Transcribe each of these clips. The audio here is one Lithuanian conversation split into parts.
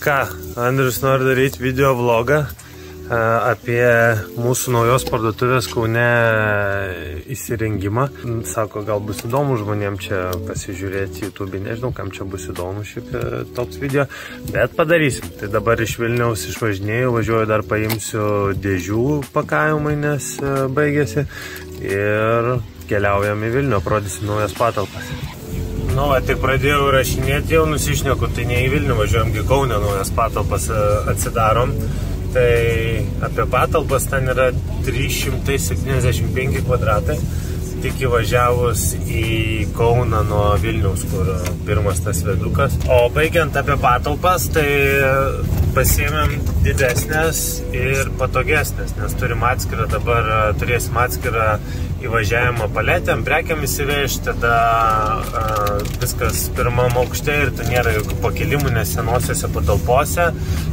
ką, Andrius nori daryti video vlogą apie mūsų naujos parduotuvės Kaune įsirengimą. Sako, gal bus įdomu žmonėm čia pasižiūrėti YouTube, nežinau, kam čia bus įdomu šiaip toks video, bet padarysim. Tai dabar iš Vilniaus išvažinėjau, važiuoju dar paimsiu dėžių pakavimai, nes baigėsi ir keliaujam į Vilnių, parodysim naujas patalpas. Nu, tik pradėjau rašinėti, jau nusišneku, tai ne į Vilnių važiuojam, į Kaunę naujas patalpas atsidarom. Tai apie patalpas ten yra 375 kvadratai, tik įvažiavus į Kauną nuo Vilniaus, kur pirmas tas vedukas. O baigiant apie patalpas, tai pasiėmėm didesnės ir patogesnės, nes turim atskirą, dabar turėsim atskirą įvažiavimą paletėm, prekiam įsivežti, tada viskas pirmam aukšte ir tai nėra jokių pakilimų, nes senosiuose patalpose,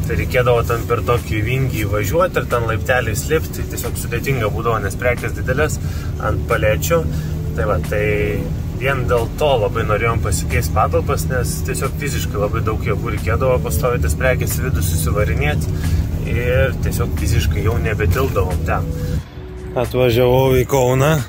tai reikėdavo ten per tokį vingį įvažiuoti ir ten laipteliais lipti, tai tiesiog sudėtinga būdavo, nes prekės didelės ant palečių. Tai va, tai vien dėl to labai norėjom pasikeisti patalpas, nes tiesiog fiziškai labai daug jėgų reikėdavo pastovi tas prekės į vidų susivarinėti ir tiesiog fiziškai jau nebetildavom ten. Atvažiavau į Kauną,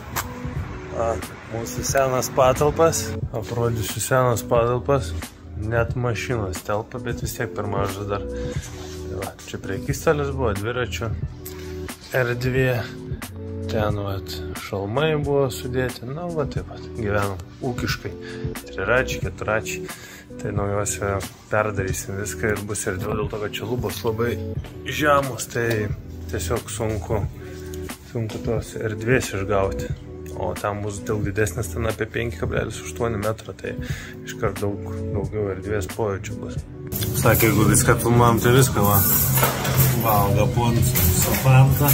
mūsų senas patalpas, aprodysiu senas patalpas, net mašinos telpa, bet vis tiek per mažas dar. Tai va, čia prekystalis buvo, dviračių erdvė, ten vat, šalmai buvo sudėti, na va taip pat, gyvenom ūkiškai, triračiai, keturačiai, tai naujuose perdarysim viską ir bus erdvė, dėl to, kad čia lubos labai žemus, tai tiesiog sunku tos erdvės išgauti, o tam bus daug didesnis, ten apie 5,8 metrą, tai iškart daugiau erdvės pojūčių bus. Sakė, jeigu viską filmuojam, tai viską va. Valga pont su fanta.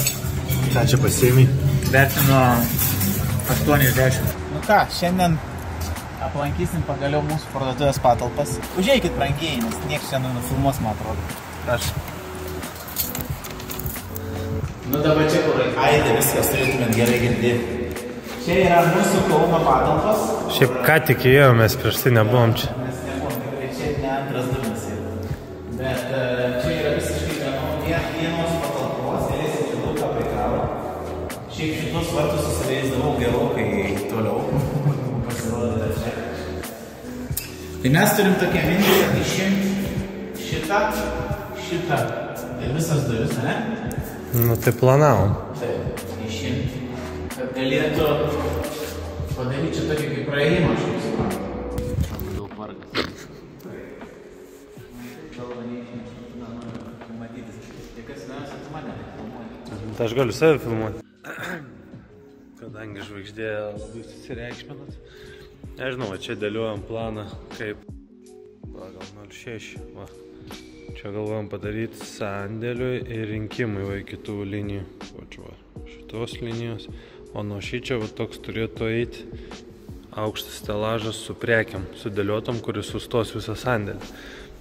Ką čia pasiėmė? Vertino 80. Nu ką, šiandien aplankysim pagaliau mūsų parduotuvės patalpas. Užeikit brangiai, nes nieks šiandien nufilmuos, man atrodo. Prašau. Nu dabar čia kur aidė viskas, turėtumėt gerai girdėti. Čia yra mūsų Kauno patalpas. Šiaip ką tik įėjom, mes prieš tai nebuvom čia. Mes nebuvom, tikrai čia ne antras durnas yra. Bet čia yra visiškai vienos patalpos, galėsim čia daug ką prikravo. Šiaip šitus vartus susileisdavau gerokai toliau. Pasirodė čia. Tai mes turim tokią mintį, kad išimti šitą ir visas duris, ne? Nu tai planavom. Taip, išimti, kad galėtų padaryti čia tokį kaip praėjimą, aš kaip suprantu. Daug vargas. Kalba neišimti, matytis. Tai kas vienas, tu mane filmuoji. Tai aš galiu save filmuoti. Kadangi žvaigždė labai susireikšminat. Nežinau, čia dėliuojam planą kaip gal 0,6. Va. Čia galvojam padaryti sandėliui ir rinkimui va į kitų linijų. Va, šitos linijos. O nuo šičio va toks turėtų eiti aukštas stelažas su prekiam, sudėliotam, kuris sustos visą sandėlį.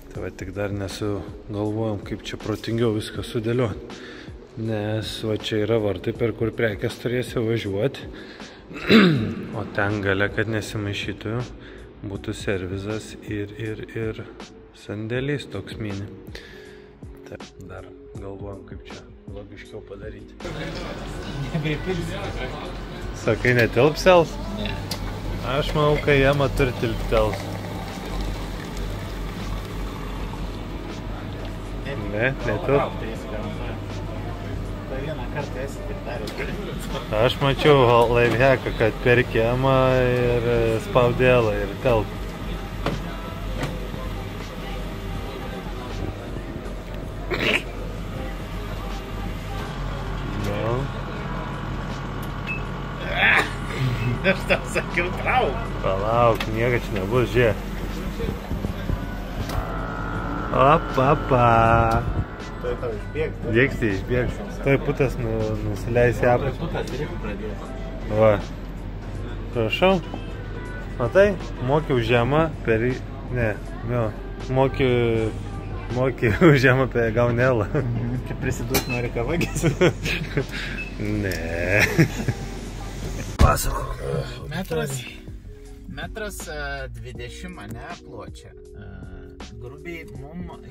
Tai va tik dar nesugalvojam, kaip čia protingiau viską sudėlioti. Nes va čia yra vartai, per kur prekės turėsi važiuoti. O ten gale, kad nesimaišytų, būtų servizas ir sandėlys toks mini. Taip, dar galvojam, kaip čia logiškiau padaryti. Sakai, netilpsels? Ne. Aš manau, kai jama turi tilptels. Ne, netilp. Vieną kartą esi taip daręs. Aš mačiau lifehacką, kad per kiemą ir spaudėlą ir telp. Aš tau sakiau, trauk. Palauk, nieko čia nebus, žiūrėk. Opa. Tuoj tau išbėgs. Dėksti, išbėgs. Tuoj putas nusileis į apačią. Putas reikia pradėti. Va. Prašau. Matai, mokiau žemą per... Ne, jo. Mokiau žemą per gaunelą. Čia prisiduot nori ką vagis. Ne. Pasakok. Metras 20, ne, pločia. grubiai,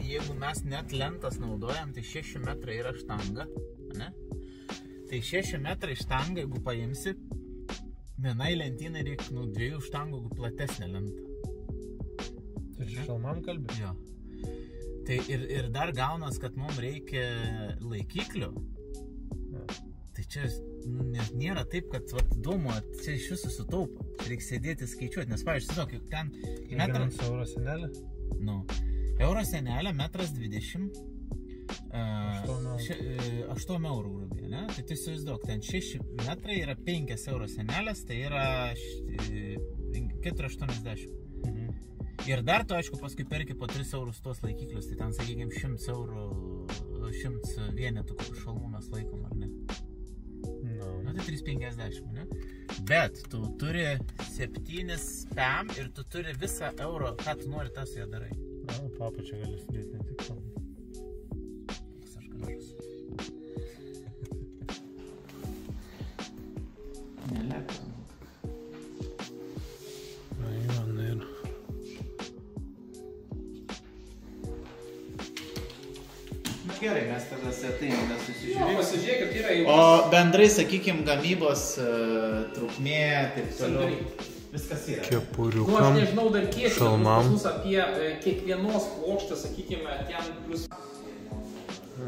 jeigu mes net lentas naudojam, tai 6 metrai yra štanga, ne? Tai 6 metrai štanga, jeigu paimsi, vienai lentynai reikia 2 štangų, jeigu platesnė lenta. Tai šalmam kalbė? Jo. Tai ir dar gaunas, kad mums reikia laikiklio. Tai čia nėra taip, kad duomo čia iš viso sutaupo. Reikia sėdėti skaičiuoti, nes pavyzdžiui, žinok, ten metras... Euro senelė? Nu, euro senelė, 1,20 m. 8 eurų grubiai, ne? Tai tu įsivaizduok, ten 6 metrai yra 5 euro senelės, tai yra 4,80. Ir dar tu, aišku, paskui perki po 3 eurus tuos laikiklius, tai ten, sakykime, 100 eurų, 100 vienetų kokių šalmų mes laikom, ar ne? Nu, tai 3,50, ne? Bet tu turi 7 spam ir tu turi visą euro, ką tu nori, tą su ją darai. Na, papa čia gali sudėti ne tik šalmų. Kas aš gražus. Nelėka. Na, man ir... Gerai, mes tada setai susižiūrėjome. Pasižiūrėkit, yra jau... O bendrai, sakykime, gamybos trukmė, taip toliau. Viskas yra. Kepuriukam, aš nežinau dar kiek, šalmam. Pas mus apie kiekvienos plokštės, sakykime, ten plus...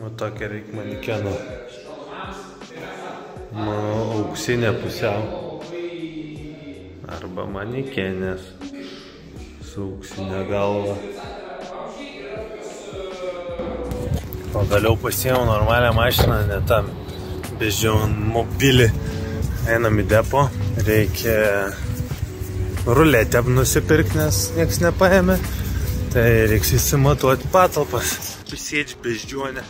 O tokia reikia manikeną. Mano auksinė pusiau. Arba manikenės su auksinė galva. Pagaliau pasiėmiau normalią mašiną, ne tam beždžiau mobilį. Einam į depo, reikia ruletę nusipirkti, nes nieks nepaėmė. Tai reiks įsimatuoti patalpas. Prisėdži beždžionę.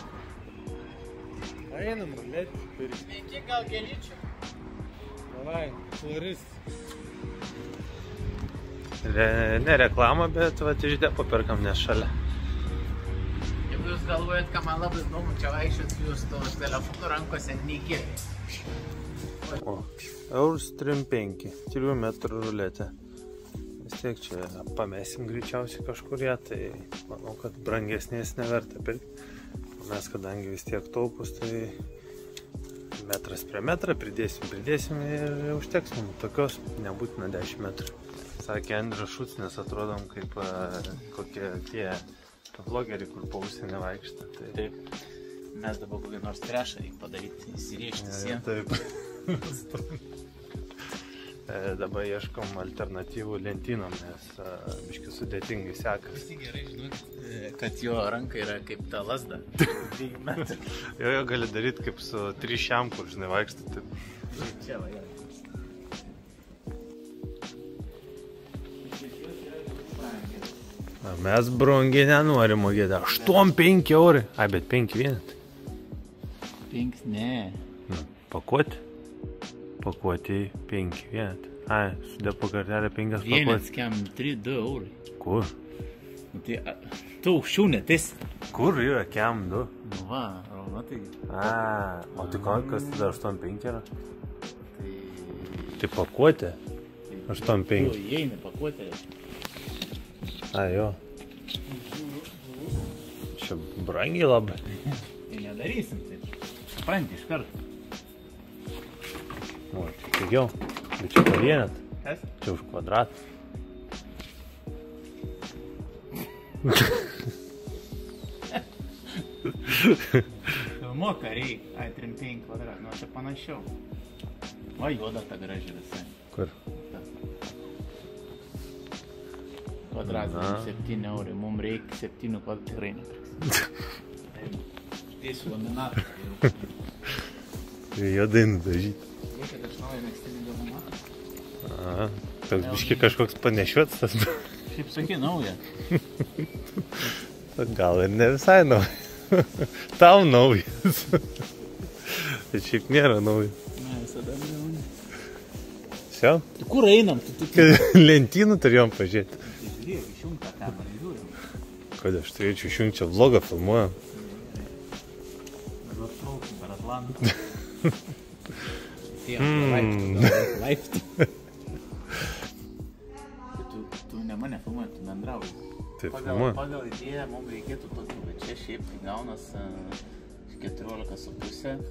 Einam ruletę pirkti. Kiek gal gelyčių? Davai, florist. Ne reklama, bet iš depo perkam, nes šalia. Jeigu jūs galvojat, ką man labai įdomu, čia vaikščiot jūs tos telefonų rankose neįkėlė. O, eurus 3,5, 3 metrų ruletė. Vis tiek čia pamesim greičiausiai kažkurie, tai manau, kad brangesnės neverta pirkti. Mes, kadangi vis tiek taupus, tai metras prie metrą pridėsim ir užteks mums tokios, nebūtina 10 metrų. Sakė Andrius Šucnis, atrodom kaip kokie tie vlogeriai, kur po užsienį vaikštą. Taip. Mes dabar kokį nors trešą reikia padaryti, įsirėžti sieną. Taip. Dabar ieškom alternatyvų lentynom, nes biškai sudėtingai sekas. Visi gerai žinot, kad jo ranka yra kaip ta lasda. 2 metrų. Jo gali daryti kaip su 3 kur, žinai, vaikštą. Taip. Čia va, gerai. Mes brangiai nenorim mokėti. 8,5 eurai. Ai, bet 5 vienetai. 5, ne. Pakuoti? Pakuoti 5 vienetai. Ai, su depo kartelė 5 pakuoti. Vienas kiam 3-2 eurai. Kur? Tai tu aukščiau netis. Kur yra kiam 2? Nu va, tai... O tai kas tada 8,5 yra? Tai... Tai pakuoti? 8,5. Jo, įeina pakuoti. Jo. Čia brangiai labai. Tai nedarysim, tai supranti iš karto. O, čia pigiau. Bet čia pavienet. Kas? Čia už kvadratą. Filmuok kariai, 3,5 kvadratą, nu čia panašiau. O, juoda ta graži visai. Kur? Kvadratas 7 eurai, mums reikia 7 kvadratų, tikrai nepirks. Dėsiu laminatą. Juodai nudažyti. Reikia aš naują megztinį laminatą. Toks biški kažkoks panešiotas tas. Šiaip sakai naują. Gal ir ne visai naujas. Tau naujas. Tai šiaip nėra naujas. Ne, visada naujas. Все? Tai kur einam? Lentynų turėjom pažiūrėti. Žiūrėk, išjung tą kamerą, žiūrim. Kad aš turėčiau išjungti, čia vlogą filmuojam. Dabar traukim per Atlantą. Tiem, laiptų. Tu ne mane filmuoji, tu bendrauji. Tai pagal idėją mums reikėtų tokį, bet čia šiaip tai gaunas 14,5,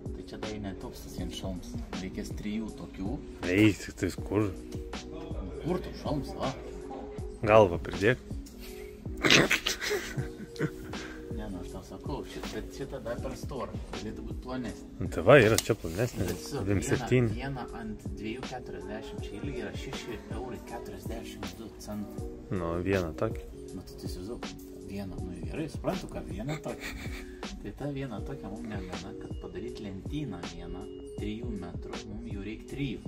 tai čia dar netilps tas vien šalms. Reikės 3 tokių. Ei, tik tais kur? Kur tu šalms, va? Galvą pridėk. Ne, nu aš tau sakau, šitą dar per storą, galėtų būti plonesnė. Tai va, yra čia plonesnė. 27. Viena ant 2,40, čia ilgi yra 6,42 €. Nu, vieną tokį. Nu, tai įsivaizduok, vieną, nu gerai, suprantu, kad vieną tokią. Tai ta viena tokia mums negana, kad padaryti lentyną vieną 3 metrų, mums jau reikia 3.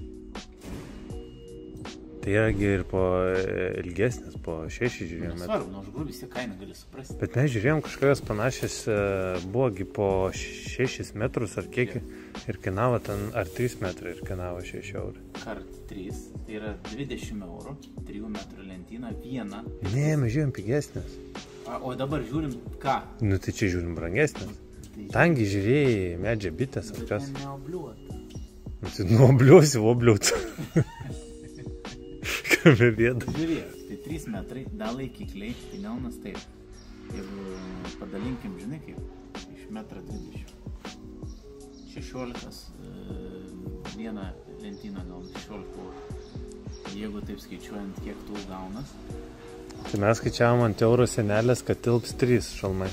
Tai yragi ir po ilgesnės, po 6 žiūrėjom metrų. Nesvarbu, nu aš grubiai vis tiek kainą gali suprasti. Bet mes žiūrėjom kažkokios panašias, buvogi po 6 metrus ar kiek ir kainavo ten, ar 3 metrai ir kainavo 6 €. Kart 3, tai yra 20 €, 3 metrų lentyną, vieną. Ne, mes žiūrėjom pigesnės. O dabar žiūrim ką? Nu tai čia žiūrim brangesnės. Tangi žiūrėjai, medžia bitės ar kas. Bet neobliuota. Nu tai nuobliuosi, obliuot. Kame bėda. Žiūrėk, tai 3 metrai, da laikikliai, tai gaunas taip. Jeigu padalinkim, žinai kaip, iš 1,20 m. 16, vieną lentyną gaunas 16 €. Jeigu taip skaičiuojant, kiek tų gaunas. Tai mes skaičiavom ant eurų senelės, kad tilps 3 šalmai.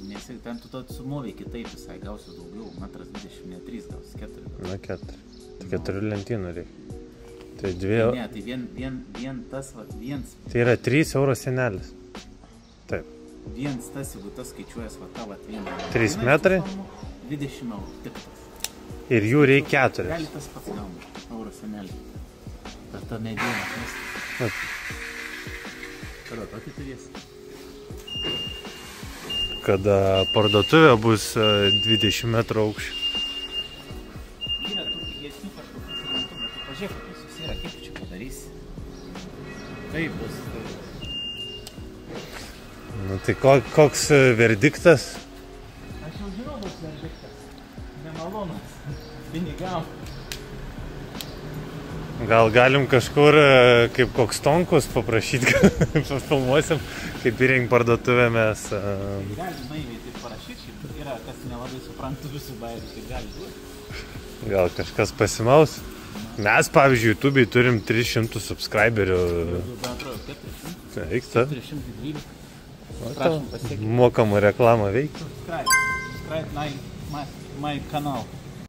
Nes ten tu to sumovai kitaip visai gausi daugiau, 1,20 m, ne 3 gausi, 4 gausi. Na 4. Tai 4 lentynų reikia. Tai 2. Ne, tai vien tas, va, viens. Tai yra 3 eurų senelės. Taip. Viens tas, jeigu tas skaičiuojas, va, ta, va, vieną. 3 metrai. 20 €, tik tas. Ir jų reikia 4. Gali tas pats gauna, euro senelį. Per tą medieną. Kada tokį turėsi? Kada parduotuvė bus 20 metrų aukščio. Yra tų pigesnių kažkokių simentų, bet tu pažiūrėk, kad visus yra, kaip tu čia padarysi. Taip bus. Nu tai koks verdiktas? Aš jau žinau, koks verdiktas. Nemalonus. Pinigam. Gal galim kažkur, kaip koks Tonkus, paprašyti, kad filmuosim, kaip įrengt parduotuvę mes. Gali naiviai taip parašyti, yra, kas nelabai suprantu visų bairių, kaip gali duoti. Gal kažkas pasimaus. Mes, pavyzdžiui, YouTube'ai turim 300 subscriberių. Man atrodo, 400. Vyksta. 412. Prašom pasiekti. Mokamą reklamą veikia. Subscribe my kanal.